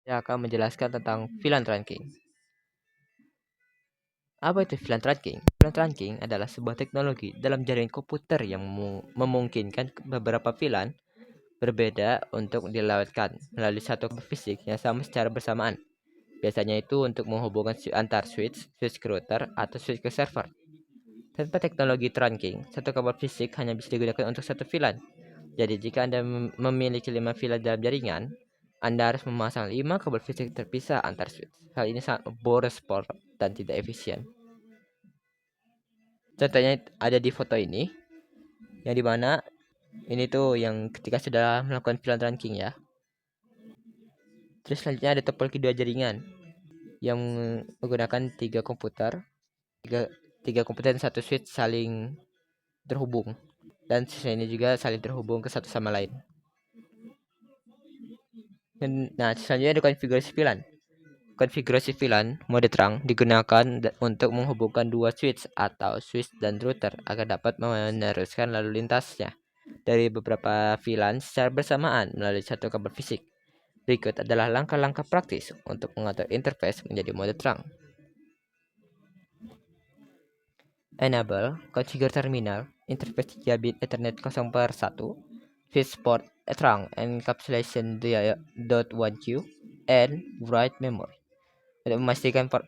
Saya akan menjelaskan tentang VLAN trunking. Apa itu VLAN trunking? VLAN trunking adalah sebuah teknologi dalam jaringan komputer yang memungkinkan beberapa VLAN berbeda untuk dilewatkan melalui satu kabel fisik yang sama secara bersamaan. Biasanya itu untuk menghubungkan antar switch ke router, atau switch ke server. Tanpa teknologi trunking, satu kabel fisik hanya bisa digunakan untuk satu VLAN. Jadi jika Anda memiliki 5 VLAN dalam jaringan, Anda harus memasang 5 kabel fisik terpisah antar switch. Hal ini sangat boros dan tidak efisien. Contohnya ada di foto ini, yang dimana ini tuh yang ketika sudah melakukan VLAN trunking ya. Terus selanjutnya ada topologi dua jaringan yang menggunakan tiga komputer dan satu switch saling terhubung, dan sisa ini juga saling terhubung ke satu sama lain. Nah, selanjutnya ada konfigurasi VLAN. Konfigurasi VLAN mode terang digunakan untuk menghubungkan dua switch atau switch dan router agar dapat meneruskan lalu lintasnya dari beberapa VLAN secara bersamaan melalui satu kabel fisik. Berikut adalah langkah-langkah praktis untuk mengatur interface menjadi mode terang. Enable configure terminal interface 3 bit Ethernet 0/1 switch port terang encapsulation .1Q and write memory. Untuk memastikan port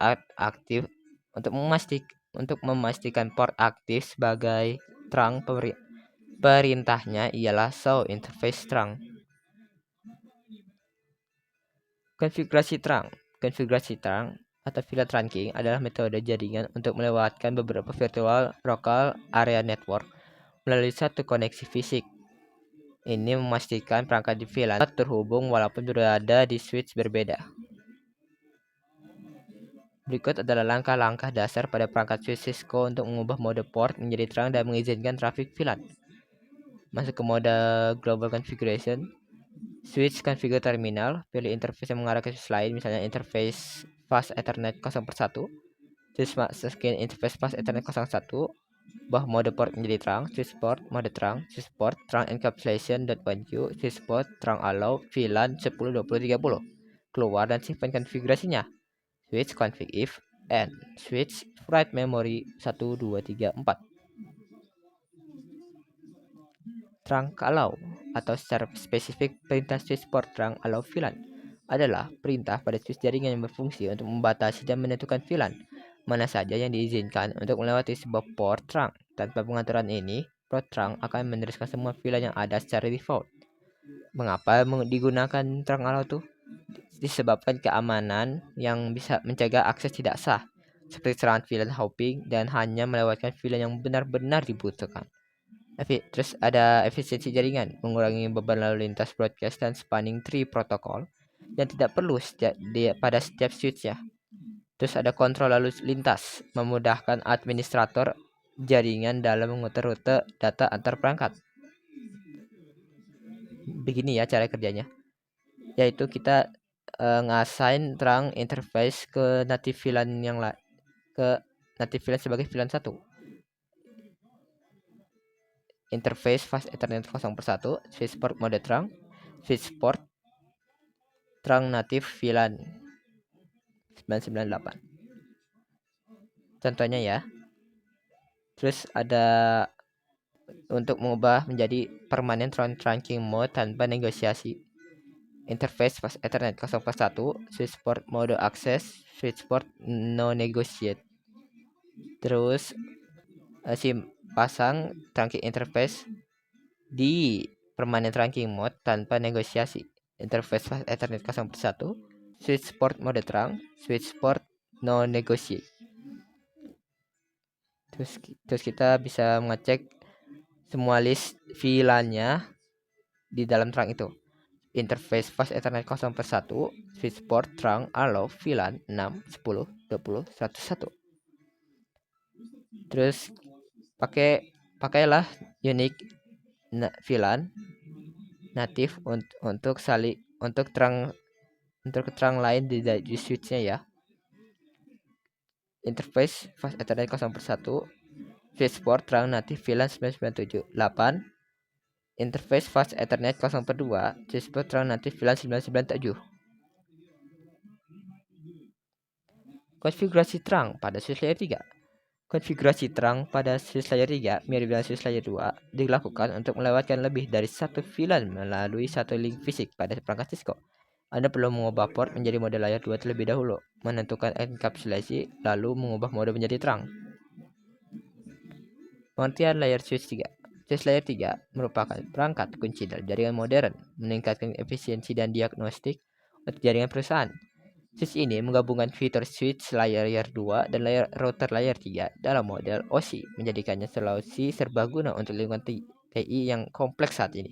aktif sebagai terang, perintahnya ialah show interface terang. Konfigurasi terang atau VLAN trunking adalah metode jaringan untuk melewatkan beberapa virtual local area network melalui satu koneksi fisik. Ini memastikan perangkat di VLAN terhubung walaupun berada di switch berbeda. Berikut adalah langkah-langkah dasar pada perangkat switch Cisco untuk mengubah mode port menjadi terang dan mengizinkan traffic VLAN. Masuk ke mode Global Configuration. Switch configure terminal, pilih interface yang mengarah ke switch lain, misalnya interface fast Ethernet 0/1. Switch masukin interface fast Ethernet 0/1. Ubah mode port menjadi terang, switch port mode terang, switch port terang encapsulation .1Q, switch port terang allow VLAN 10 20 30. Keluar dan simpan konfigurasinya. Switch config if and switch write memory 1 2 3 4. Terang allow atau secara spesifik perintah switch port terang allow VLAN adalah perintah pada switch jaringan yang berfungsi untuk membatasi dan menentukan VLAN mana saja yang diizinkan untuk melewati sebuah port terang. Tanpa pengaturan ini, port terang akan meneruskan semua VLAN yang ada secara default. Mengapa digunakan terang allow tuh? Disebabkan keamanan yang bisa mencegah akses tidak sah, seperti serangan VLAN hopping, dan hanya melewatkan VLAN yang benar-benar dibutuhkan. Terus ada efisiensi jaringan, mengurangi beban lalu lintas broadcast dan spanning tree protokol yang tidak perlu pada setiap switch ya. Terus ada kontrol lalu lintas, memudahkan administrator jaringan dalam memutar rute data antar perangkat. Begini ya cara kerjanya, yaitu kita ngassign terang interface ke native VLAN sebagai VLAN 1. Interface fast Ethernet 0/1, switch port mode terang, switch port terang natif VLAN 998. Contohnya ya. Terus ada untuk mengubah menjadi permanent trunking mode tanpa negosiasi. Interface fast Ethernet 0/1, switch port mode access, switch port no negotiate. Terus pasang trunking interface di permanent trunking mode tanpa negosiasi. Interface fast Ethernet 0/1, switch port mode terang, switch port no negotiate. Terus kita bisa mengecek semua list VLAN-nya di dalam terang itu. Interface fast Ethernet 0/1, switch port terang allow VLAN 6 10 20 101. Terus pakailah unique VLAN natif untuk terang lain di switch-nya ya. Interface fast Ethernet 0/1, switch port terang natif VLAN 997.8. Interface fast Ethernet 0/2, switch port terang natif VLAN 997. Konfigurasi terang pada switch layer 3. Konfigurasi terang pada switch layer 3 mirip dengan switch layer 2 dilakukan untuk melewatkan lebih dari satu VLAN melalui satu link fisik pada perangkat Cisco. Anda perlu mengubah port menjadi mode layer 2 terlebih dahulu, menentukan enkapsulasi, lalu mengubah mode menjadi terang. Pengertian layer switch 3. Switch layer 3 merupakan perangkat kunci dalam jaringan modern, meningkatkan efisiensi dan diagnostik untuk jaringan perusahaan. Switch ini menggabungkan fitur switch layer 2 dan router layer 3 dalam model OSI, menjadikannya solusi serbaguna untuk lingkungan TI yang kompleks saat ini.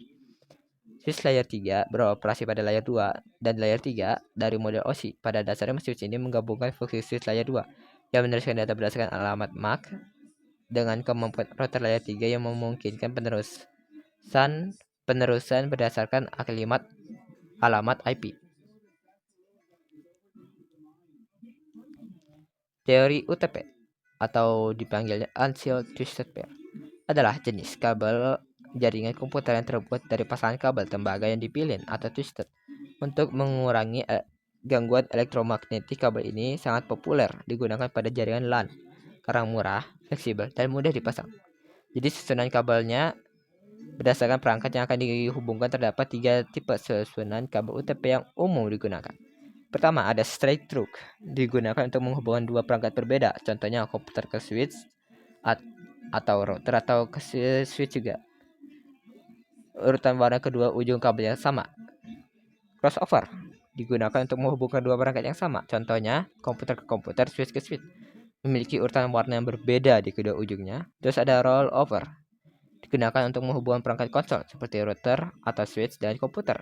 Switch layer 3 beroperasi pada layer 2 dan layer 3 dari model OSI. Pada dasarnya switch ini menggabungkan fungsi switch layer 2 yang meneruskan data berdasarkan alamat MAC dengan kemampuan router layer 3 yang memungkinkan penerusan berdasarkan alamat IP. Teori UTP atau dipanggilnya Unsealed Twisted Pair adalah jenis kabel jaringan komputer yang terbuat dari pasangan kabel tembaga yang dipilin atau twisted. Untuk mengurangi gangguan elektromagnetik, kabel ini sangat populer digunakan pada jaringan LAN karena murah, fleksibel, dan mudah dipasang. Jadi susunan kabelnya berdasarkan perangkat yang akan dihubungkan. Terdapat 3 tipe susunan kabel UTP yang umum digunakan. Pertama, ada straight through, digunakan untuk menghubungkan dua perangkat berbeda, contohnya komputer ke switch atau router atau ke switch juga. Urutan warna kedua ujung kabel yang sama. Crossover, digunakan untuk menghubungkan dua perangkat yang sama, contohnya komputer ke komputer, switch ke switch, memiliki urutan warna yang berbeda di kedua ujungnya. Terus ada rollover, digunakan untuk menghubungkan perangkat konsol seperti router atau switch dan komputer.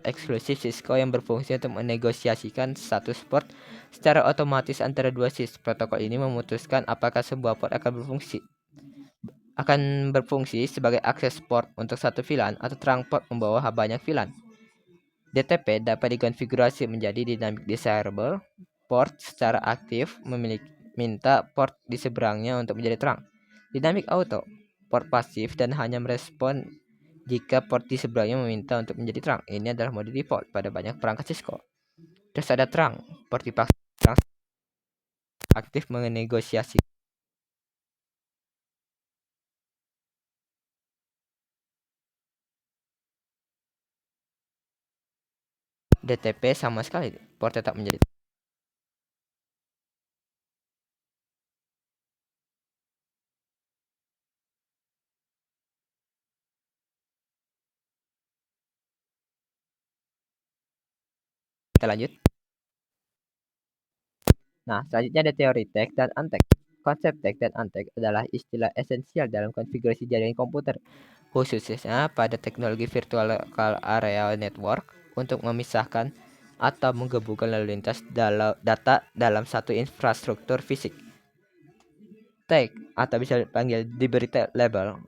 Eksklusif Cisco yang berfungsi untuk menegosiasikan status port secara otomatis antara dua switch. Protokol ini memutuskan apakah sebuah port akan berfungsi sebagai akses port untuk satu VLAN atau terang port membawa banyak VLAN. DTP dapat dikonfigurasi menjadi dynamic desirable port secara aktif, minta port di seberangnya untuk menjadi terang. Dynamic auto, port pasif dan hanya merespon jika port di seberangnya meminta untuk menjadi terang. Ini adalah mode default pada banyak perangkat Cisco. Terus ada terang, port dipaksa terang aktif menegosiasi. DTP sama sekali, port tetap menjadi. Kita lanjut. Nah, selanjutnya ada teori tag dan untag. Konsep tag dan untag adalah istilah esensial dalam konfigurasi jaringan komputer, khususnya pada teknologi virtual local area network, untuk memisahkan atau menggabungkan lalu lintas data dalam satu infrastruktur fisik. Tag atau bisa dipanggil diberi label,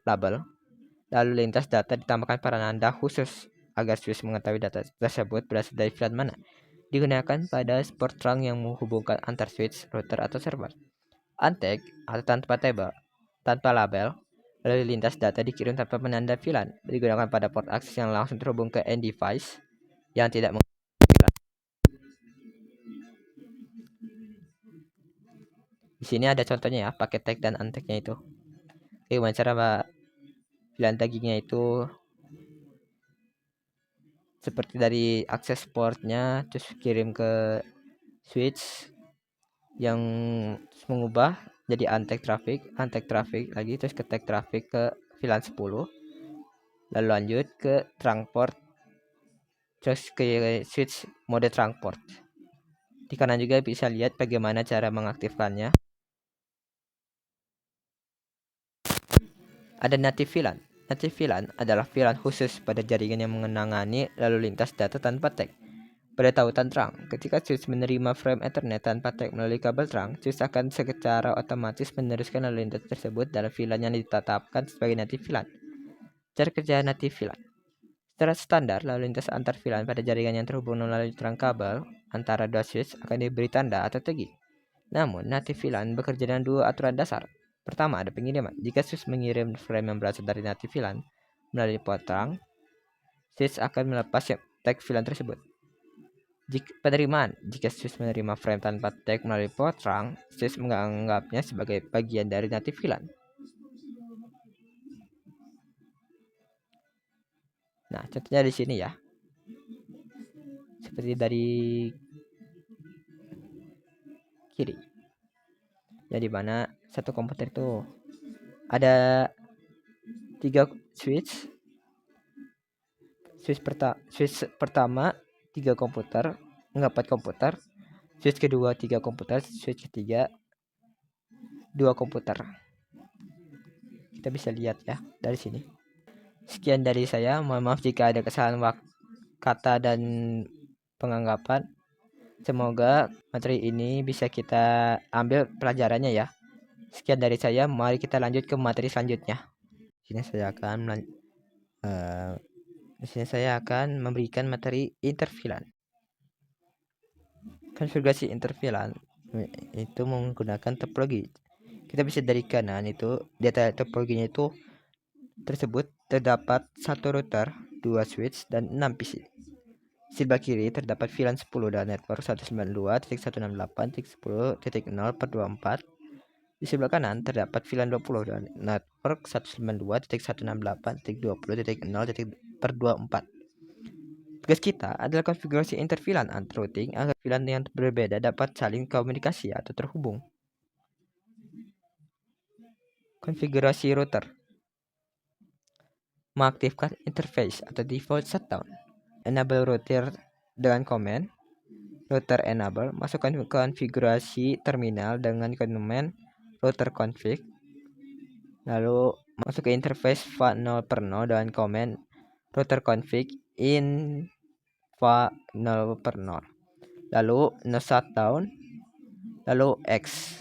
lalu lintas data ditambahkan penanda khusus agar switch mengetahui data tersebut berasal dari VLAN mana. Digunakan pada port terang yang menghubungkan antar switch, router, atau server. Untag atau tanpa label, lalu lintas data dikirim tanpa penanda VLAN, digunakan pada port akses yang langsung terhubung ke end device yang tidak menggunakan VLAN. Di sini ada contohnya ya, pakai tag dan untagnya itu. Gimana cara VLAN taggingnya itu? Seperti dari akses portnya, terus kirim ke switch yang mengubah jadi untag traffic lagi, terus ke tag traffic ke VLAN 10, lalu lanjut ke terang port, terus ke switch mode terang port. Di kanan juga bisa lihat bagaimana cara mengaktifkannya. Ada native VLAN. Native VLAN adalah VLAN khusus pada jaringan yang mengenangani lalu lintas data tanpa tag. Pada tautan terang, ketika switch menerima frame Ethernet tanpa tag melalui kabel terang, switch akan secara otomatis meneruskan lalu lintas tersebut dalam VLAN yang ditetapkan sebagai native VLAN. Cara kerja native VLAN. Secara standar, lalu lintas antar VLAN pada jaringan yang terhubung melalui terang kabel antara dua switch akan diberi tanda atau tagging. Namun, native VLAN bekerja dengan dua aturan dasar. Pertama, ada pengiriman. Jika switch mengirim frame yang berasal dari native VLAN melalui port terang, switch akan melepas tag VLAN tersebut. Penerimaan. Jika switch menerima frame tanpa tag melalui port terang, switch menganggapnya sebagai bagian dari native VLAN. Nah, contohnya di sini ya. Seperti dari kiri. Jadi mana satu komputer itu ada 3 switch. Switch pertama 3 komputer, 4 komputer. Switch kedua 3 komputer, switch ketiga 2 komputer. Kita bisa lihat ya dari sini. Sekian dari saya. Mohon maaf jika ada kesalahan kata dan penganggapan. Semoga materi ini bisa kita ambil pelajarannya ya. Sekian dari saya. Mari kita lanjut ke materi selanjutnya. Di sini saya akan memberikan materi interVLAN. Konfigurasi interVLAN itu menggunakan topologi. Kita bisa dari kanan itu data topologinya itu tersebut terdapat satu router, 2 switch dan 6 PC. Sebelah kiri terdapat VLAN 10 dan network 192.168.10.0/24. Di sebelah kanan terdapat VLAN 20 dan network 192.168.20.0/24. Tugas kita adalah konfigurasi interVLAN antar routing agar VLAN yang berbeda dapat saling komunikasi atau terhubung. Konfigurasi router. Mengaktifkan interface atau default shutdown. Enable router dengan command router enable. Masukkan konfigurasi terminal dengan command router config. Lalu masuk ke interface va0/0 dengan command router config in va0/0. Lalu no shutdown. Lalu X.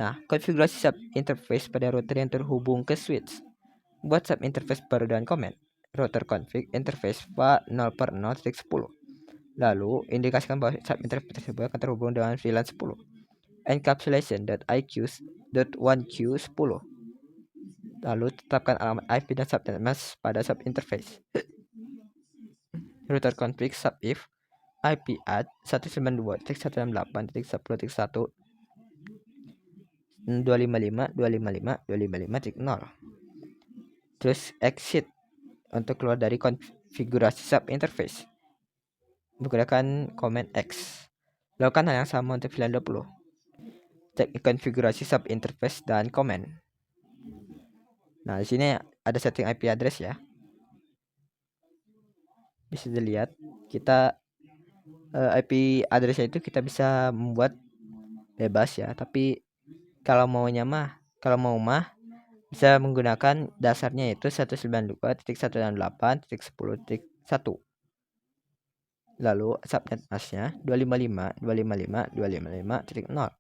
Nah, konfigurasi sub interface pada router yang terhubung ke switch. Buat sub interface baru dengan command router config interface va0/0.10. Lalu indikasikan bahwa sub interface tersebut akan terhubung dengan VLAN 10. Encapsulation.iq.1q10. Lalu tetapkan alamat IP dan subnet mask pada sub interface. Router config sub if IP add 192.168.10.1 255.255.255.0. Terus exit untuk keluar dari konfigurasi sub interface menggunakan command X. Lakukan hal yang sama untuk VLAN 20. Cek konfigurasi sub interface dan command. Nah, di sini ada setting IP address ya. Bisa dilihat kita IP address itu kita bisa membuat bebas ya, tapi kalau mau bisa menggunakan dasarnya itu 192.168.10.1. Lalu subnet masknya 255.255.255.0.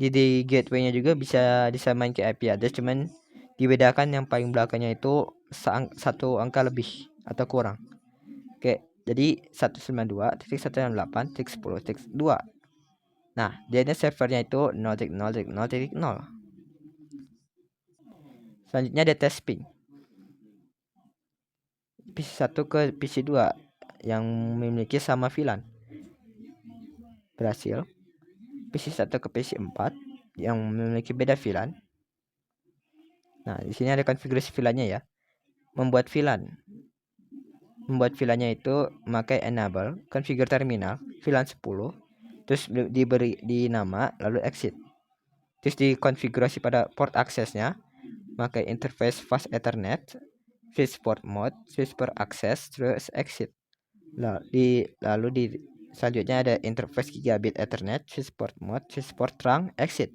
Di gateway-nya juga bisa disamain ke IP address, cuman dibedakan yang paling belakangnya itu satu angka lebih atau kurang. Oke, jadi 192.168.10.2. Nah, dia servernya itu 0.0.0.0. Selanjutnya ada test ping. PC1 ke PC2 yang memiliki sama VLAN. Berhasil. PC1 ke PC4 yang memiliki beda VLAN. Nah, di sini ada konfigurasi VLAN-nya ya. Membuat VLAN-nya itu memakai enable, configure terminal, VLAN 10, terus diberi di nama, lalu exit. Terus dikonfigurasi pada port aksesnya, pakai interface fast ethernet, switch port mode, switch port access, terus exit. Lalu selanjutnya ada interface gigabit ethernet, switch port mode, switch port terang, exit.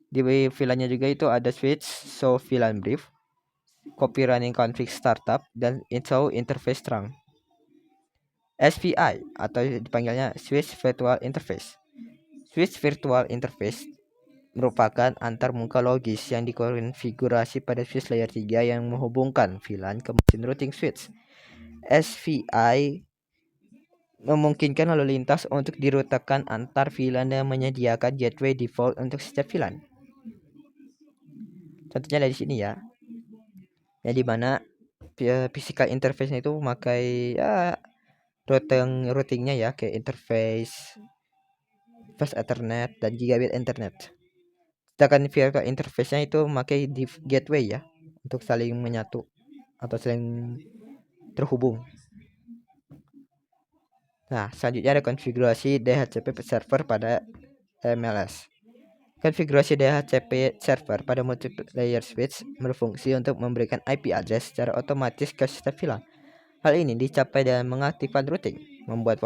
Di VLAN-nya juga itu ada switch show VLAN brief, copy running config startup, dan show interface terang. SVI atau dipanggilnya switch virtual interface. Switch virtual interface merupakan antar muka logis yang dikonfigurasi pada switch layer 3 yang menghubungkan VLAN ke mesin routing switch. SVI memungkinkan lalu lintas untuk dirutakan antar VLAN dan menyediakan gateway default untuk setiap VLAN. Contohnya dari sini ya. Yang dimana physical interface-nya itu memakai ya routingnya ya, kayak interface fast Ethernet dan gigabit internet. Sedangkan virtual interface-nya itu memakai gateway ya, untuk saling menyatu atau saling terhubung. Nah, selanjutnya ada konfigurasi DHCP server pada MLS. Konfigurasi DHCP server pada multiplayer switch berfungsi untuk memberikan IP address secara otomatis ke setiap VLAN. Hal ini dicapai dengan mengaktifkan routing, membuat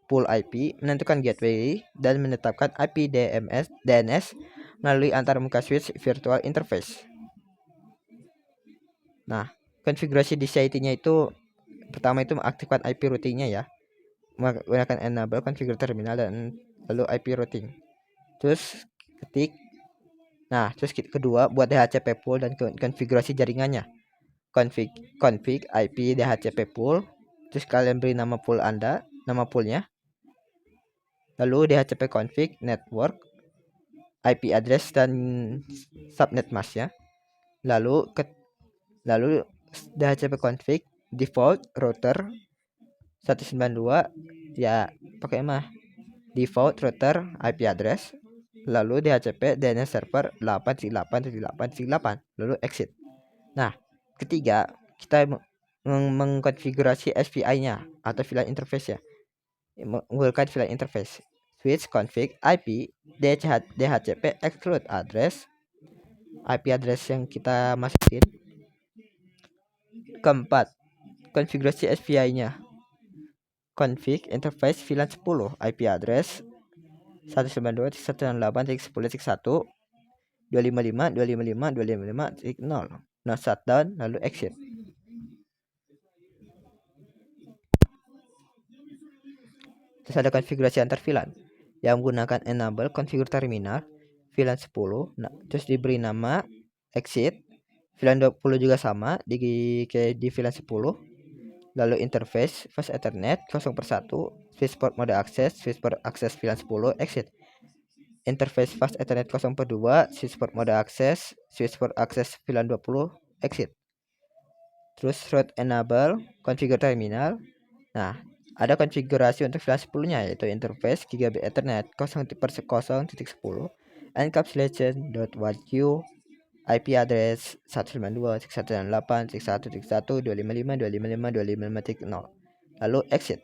pool IP, menentukan gateway, dan menetapkan IP DNS melalui antarmuka switch virtual interface. Nah, konfigurasi DCIT-nya itu pertama itu mengaktifkan IP routingnya ya, menggunakan enable configure terminal dan lalu IP routing. Terus ketik. Nah, terus kedua buat DHCP pool dan konfigurasi jaringannya. Config IP DHCP pool. Terus kalian beri nama pool Anda, nama poolnya. Lalu DHCP config network, IP address dan subnet mask ya. Lalu DHCP config default router 192 ya, pakai mah default router IP address. Lalu DHCP DNS server 8.8.8.8, lalu exit. Nah, ketiga kita mengkonfigurasi SPI-nya atau VLAN interface ya, menggunakan VLAN interface. Switch config IP DHCP exclude address, IP address yang kita masukin. Keempat, konfigurasi SPI-nya. Config interface VLAN 10 IP address 192.168.10.1 255.255.255.0. Nah, shutdown lalu exit. Terus ada konfigurasi antar VLAN yang menggunakan enable configure terminal VLAN 10. Nah, terus diberi nama exit. VLAN 20 juga sama di VLAN 10. Lalu interface fast Ethernet 0/1, switchport mode akses, switchport akses VLAN 10, exit. Interface fast Ethernet 0/2, switchport mode akses, switchport akses VLAN 20, exit. Terus root enable configure terminal. Nah, ada konfigurasi untuk VLAN 10-nya, yaitu interface gigabit Ethernet 0/0.10, encapsulation.1q, IP address 192.168.1.1.255.255.255.0, lalu exit.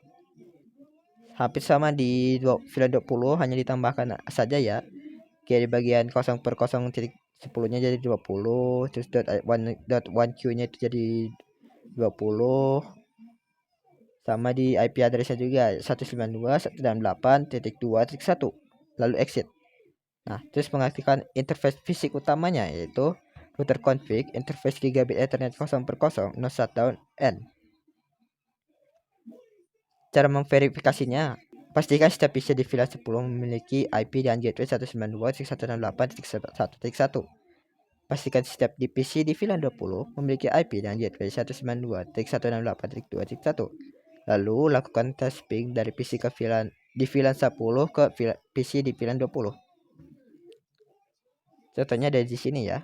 Hampir sama di VLAN 20, hanya ditambahkan saja ya, kayak di bagian 0/0.10-nya jadi 20, terus .1q-nya itu jadi 20, sama di IP address-nya juga 192.168.2.1, lalu exit. Nah, terus mengaktifkan interface fisik utamanya, yaitu router config interface gigabit Ethernet 0/0, no shutdown end. Cara memverifikasinya, pastikan setiap PC di VLAN 10 memiliki IP dan gateway 192.168.1.1. Pastikan setiap PC di VLAN 20 memiliki IP dan gateway 192.168.2.1. Lalu lakukan tes ping dari PC ke VLAN di VLAN 10 ke PC di VLAN 20. Contohnya dari di sini ya.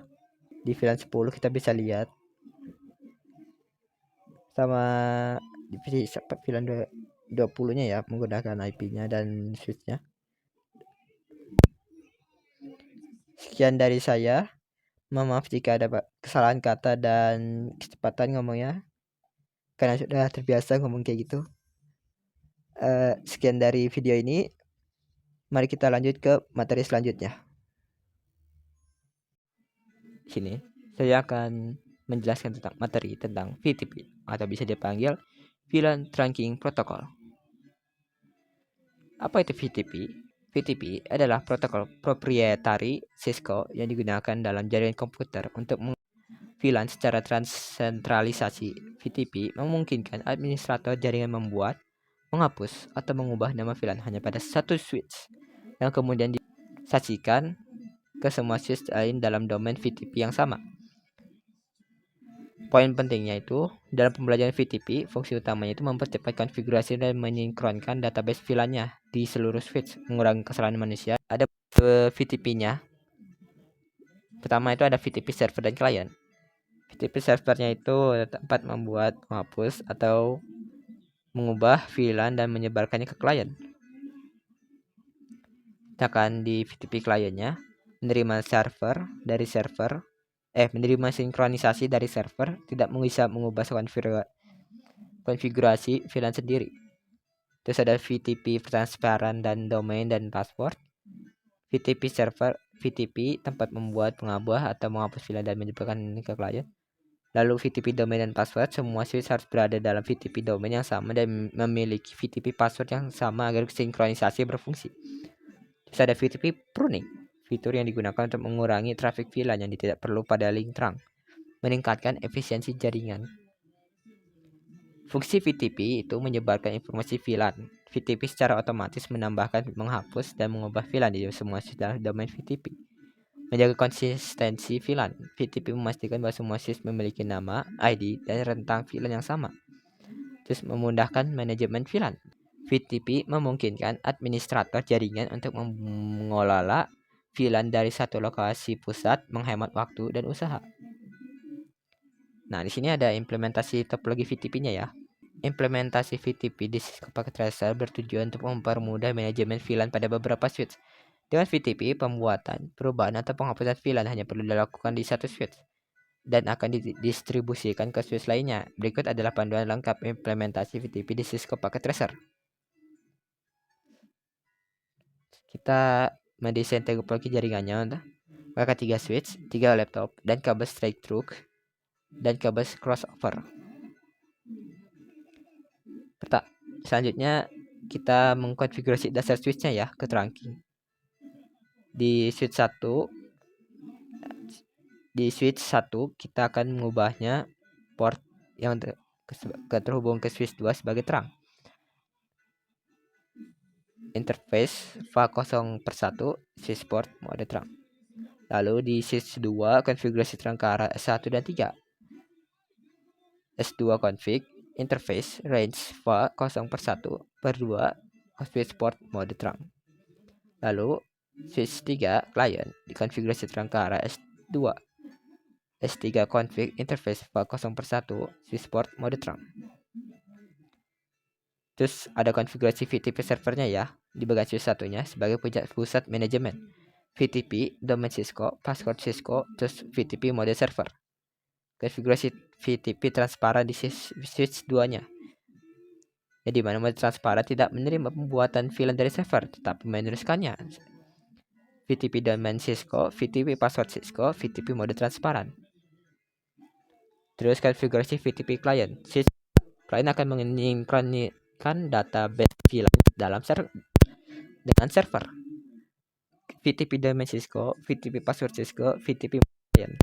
Di VLAN 10 kita bisa lihat sama di PC VLAN 20-nya ya, menggunakan IP-nya dan switch-nya. Sekian dari saya. Maaf jika ada kesalahan kata dan kecepatan ngomongnya, karena sudah terbiasa ngomong kayak gitu. Sekian dari video ini. Mari kita lanjut ke materi selanjutnya. Sini saya akan menjelaskan tentang materi tentang VTP atau bisa dipanggil VLAN Trunking Protocol. Apa itu VTP? VTP adalah protokol proprietari Cisco yang digunakan dalam jaringan komputer untuk VLAN secara transsentralisasi. VTP memungkinkan administrator jaringan membuat, menghapus, atau mengubah nama VLAN hanya pada satu switch yang kemudian disajikan ke semua switch lain dalam domain VTP yang sama. Poin pentingnya itu, dalam pembelajaran VTP, fungsi utamanya itu mempercepat konfigurasi dan menyinkronkan database VLAN-nya di seluruh switch, mengurangi kesalahan manusia. Ada VTP-nya. Pertama itu ada VTP server dan klien. VTP servernya itu tempat membuat, menghapus, atau mengubah VLAN dan menyebarkannya ke klien. Sedangkan di VTP kliennya menerima menerima sinkronisasi dari server, tidak bisa mengubah konfigurasi VLAN sendiri. Terus ada VTP transparan dan domain dan password. VTP server, VTP tempat membuat, mengubah, atau menghapus VLAN dan menyebarkan ke klien. Lalu VTP domain dan password, semua switch harus berada dalam VTP domain yang sama dan memiliki VTP password yang sama agar sinkronisasi berfungsi. Terus ada VTP pruning, fitur yang digunakan untuk mengurangi traffic VLAN yang tidak perlu pada link terang, meningkatkan efisiensi jaringan. Fungsi VTP itu menyebarkan informasi VLAN. VTP secara otomatis menambahkan, menghapus, dan mengubah VLAN di semua domain VTP. Menjaga konsistensi VLAN. VTP memastikan bahwa semua switch memiliki nama, ID, dan rentang VLAN yang sama. Terus memudahkan manajemen VLAN. VTP memungkinkan administrator jaringan untuk mengelola VLAN dari satu lokasi pusat, menghemat waktu dan usaha. Nah, di sini ada implementasi topologi VTP-nya ya. Implementasi VTP di Cisco Packet Tracer bertujuan untuk mempermudah manajemen VLAN pada beberapa switch. Dengan VTP, pembuatan, perubahan, atau penghapusan VLAN hanya perlu dilakukan di satu switch dan akan didistribusikan ke switch lainnya. Berikut adalah panduan lengkap implementasi VTP di Cisco Packet Tracer. Kita mendesain topologi jaringannya untuk maka 3 switch, 3 laptop, dan kabel straight through dan kabel crossover. Selanjutnya kita mengkonfigurasi dasar switchnya ya ke trunking. Di switch 1 kita akan mengubahnya port yang terhubung ke switch 2 sebagai terang. Interface FA0/1 switch port mode terang. Lalu di switch 2 konfigurasi terang ke arah S1 dan 3. S2 config interface range FA0/1/2 switch port mode terang. Lalu switch 3 client dikonfigurasi terang ke arah S2. S3 config interface FA0/1 switch port mode terang. Terus ada konfigurasi VTP servernya ya di bagian switch satunya sebagai pusat manajemen. VTP domain Cisco, password Cisco, terus VTP mode server. Konfigurasi VTP transparan di switch 2-nya. Jadi mana mode transparan tidak menerima pembuatan VLAN dari server, tetapi meneruskannya. VTP domain Cisco, VTP password Cisco, VTP mode transparan. Terus konfigurasi VTP client. Client akan mensinkronkan database VLAN dalam dengan server. VTP domain Cisco, VTP password Cisco, VTP client.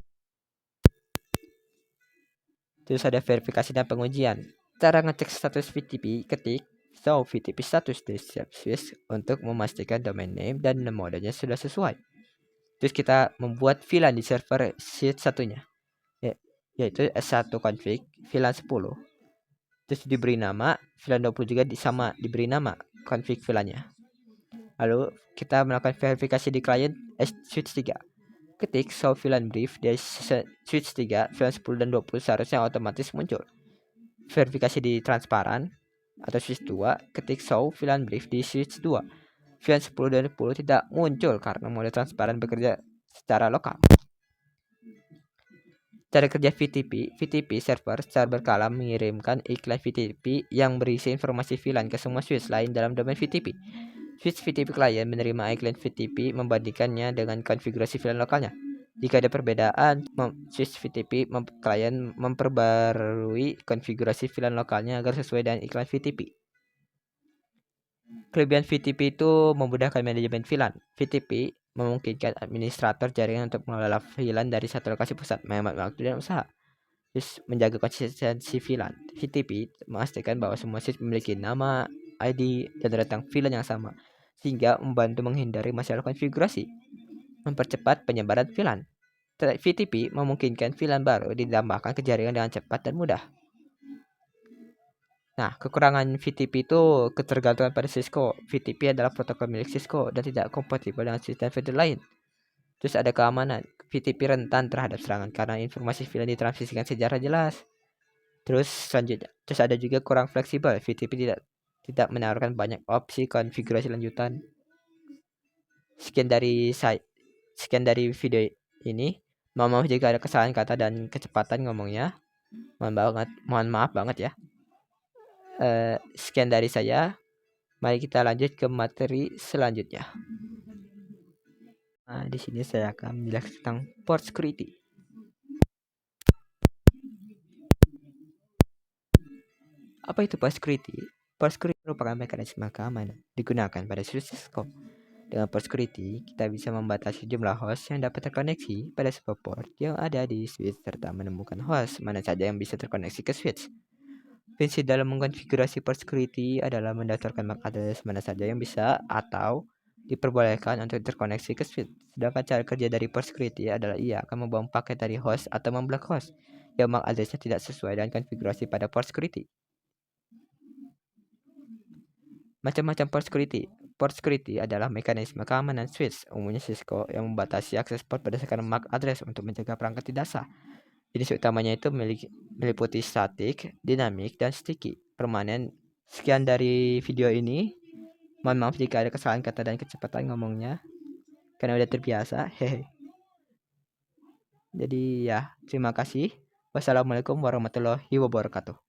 Terus ada verifikasi dan pengujian. Cara ngecek status VTP, ketik show VTP status di switch untuk memastikan domain name dan modenya sudah sesuai. Terus kita membuat VLAN di server switch satunya, yaitu S1 config VLAN 10. Terus diberi nama VLAN 20 juga diberi nama config VLAN-nya. Lalu kita melakukan verifikasi di client switch 3. Ketik show VLAN brief dari switch 3, VLAN 10 dan 20 seharusnya otomatis muncul. Verifikasi di transparan atau switch 2, ketik show VLAN brief di switch 2. VLAN 10 dan 20 tidak muncul karena mode transparan bekerja secara lokal. Cara kerja VTP server secara berkala mengirimkan iklan VTP yang berisi informasi VLAN ke semua switch lain dalam domain VTP. Switch VTP client menerima iklan VTP membandingkannya dengan konfigurasi VLAN lokalnya. Jika ada perbedaan, switch VTP client memperbarui konfigurasi VLAN lokalnya agar sesuai dengan iklan VTP. Kelebihan VTP itu memudahkan manajemen VLAN. VTP memungkinkan administrator jaringan untuk mengelola VLAN dari satu lokasi pusat, menghemat waktu dan usaha. Terus menjaga konsistensi VLAN. VTP memastikan bahwa semua switch memiliki nama, ID, dan rentang VLAN yang sama, sehingga membantu menghindari masalah konfigurasi. Mempercepat penyebaran VLAN. VTP memungkinkan VLAN baru ditambahkan ke jaringan dengan cepat dan mudah. Nah, kekurangan VTP itu ketergantungan pada Cisco. VTP adalah protokol milik Cisco dan tidak kompatibel dengan sistem vendor lain. Terus ada keamanan. VTP rentan terhadap serangan karena informasi VLAN ditransmisikan secara jelas. Terus selanjutnya, ada juga kurang fleksibel. VTP tidak menawarkan banyak opsi konfigurasi lanjutan. Sekian dari video ini. Mohon maaf jika ada kesalahan kata dan kecepatan ngomongnya. Mohon maaf banget ya. Sekian dari saya. Mari kita lanjut ke materi selanjutnya. Nah, di sini saya akan menjelaskan tentang port security. Apa itu port security? Port security merupakan mekanisme keamanan digunakan pada switch Cisco. Dengan port security, kita bisa membatasi jumlah host yang dapat terkoneksi pada sebuah port yang ada di switch serta menemukan host mana saja yang bisa terkoneksi ke switch. Prinsip dalam mengkonfigurasi port security adalah mendaftarkan MAC address mana saja yang bisa atau diperbolehkan untuk terkoneksi ke switch. Sedangkan cara kerja dari port security adalah ia akan membuang paket dari host atau memblok host yang MAC addressnya tidak sesuai dengan konfigurasi pada port security. Macam-macam port security. Port security adalah mekanisme keamanan switch, umumnya Cisco, yang membatasi akses port berdasarkan MAC address untuk mencegah perangkat tidak sah. Jenis utamanya itu meliputi static, dinamik, dan sticky, permanen. Sekian dari video ini. Mohon maaf jika ada kesalahan kata dan kecepatan ngomongnya, karena udah terbiasa. Hehe. Jadi ya, terima kasih. Wassalamualaikum warahmatullahi wabarakatuh.